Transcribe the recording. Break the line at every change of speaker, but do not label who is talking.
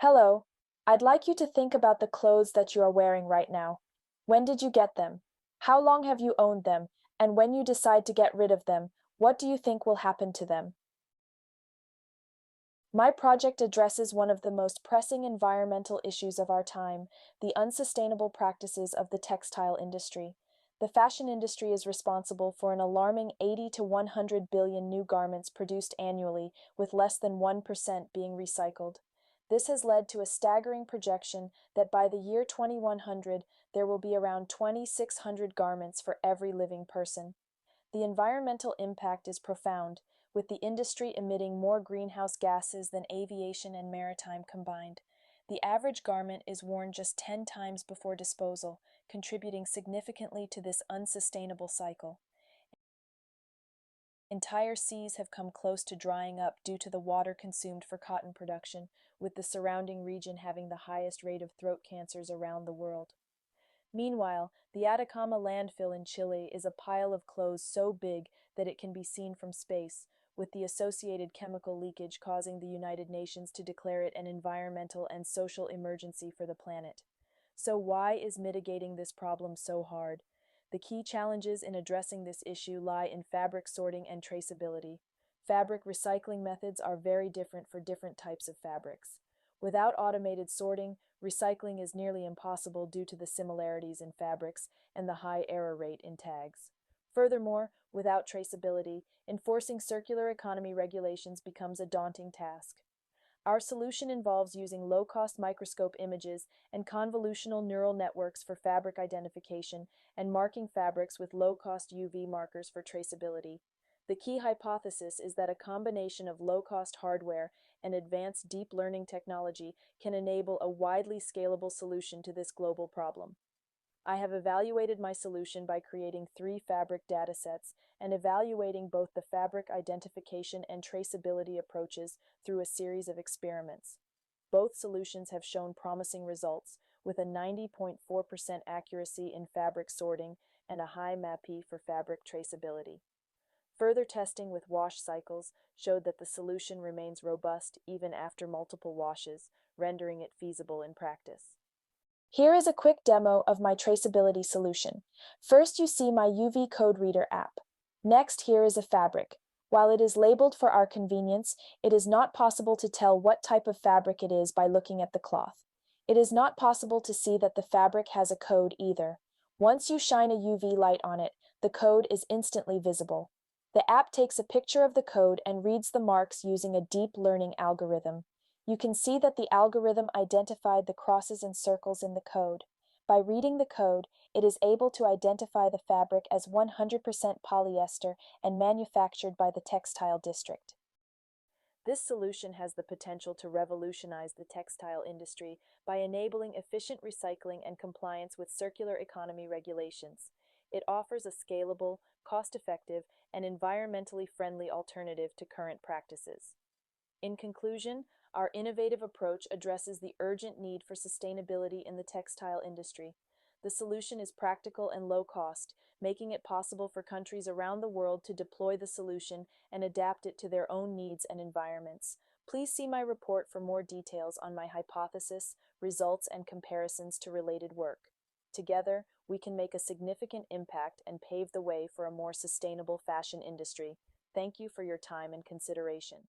Hello. I'd like you to think about the clothes that you are wearing right now. When did you get them? How long have you owned them? And when you decide to get rid of them, what do you think will happen to them? My project addresses one of the most pressing environmental issues of our time, the unsustainable practices of the textile industry. The fashion industry is responsible for an alarming 80 to 100 billion new garments produced annually, with less than 1% being recycled. This has led to a staggering projection that by the year 2100, there will be around 2,600 garments for every living person. The environmental impact is profound, with the industry emitting more greenhouse gases than aviation and maritime combined. The average garment is worn just 10 times before disposal, contributing significantly to this unsustainable cycle. Entire seas have come close to drying up due to the water consumed for cotton production, with the surrounding region having the highest rate of throat cancers around the world. Meanwhile, the Atacama landfill in Chile is a pile of clothes so big that it can be seen from space, with the associated chemical leakage causing the United Nations to declare it an environmental and social emergency for the planet. So why is mitigating this problem so hard? The key challenges in addressing this issue lie in fabric sorting and traceability. Fabric recycling methods are very different for different types of fabrics. Without automated sorting, recycling is nearly impossible due to the similarities in fabrics and the high error rate in tags. Furthermore, without traceability, enforcing circular economy regulations becomes a daunting task. Our solution involves using low-cost microscope images and convolutional neural networks for fabric identification and marking fabrics with low-cost UV markers for traceability. The key hypothesis is that a combination of low-cost hardware and advanced deep learning technology can enable a widely scalable solution to this global problem. I have evaluated my solution by creating 3 fabric datasets and evaluating both the fabric identification and traceability approaches through a series of experiments. Both solutions have shown promising results, with a 90.4% accuracy in fabric sorting and a high MAPI for fabric traceability. Further testing with wash cycles showed that the solution remains robust even after multiple washes, rendering it feasible in practice. Here is a quick demo of my traceability solution. First, you see my UV code reader app. Next, here is a fabric. While it is labeled for our convenience, it is not possible to tell what type of fabric it is by looking at the cloth. It is not possible to see that the fabric has a code either. Once you shine a UV light on it, the code is instantly visible. The app takes a picture of the code and reads the marks using a deep learning algorithm. You can see that the algorithm identified the crosses and circles in the code. By reading the code, it is able to identify the fabric as 100% polyester and manufactured by the textile district. This solution has the potential to revolutionize the textile industry by enabling efficient recycling and compliance with circular economy regulations. It offers a scalable, cost-effective, and environmentally friendly alternative to current practices. In conclusion, our innovative approach addresses the urgent need for sustainability in the textile industry. The solution is practical and low cost, making it possible for countries around the world to deploy the solution and adapt it to their own needs and environments. Please see my report for more details on my hypothesis, results, and comparisons to related work. Together, we can make a significant impact and pave the way for a more sustainable fashion industry. Thank you for your time and consideration.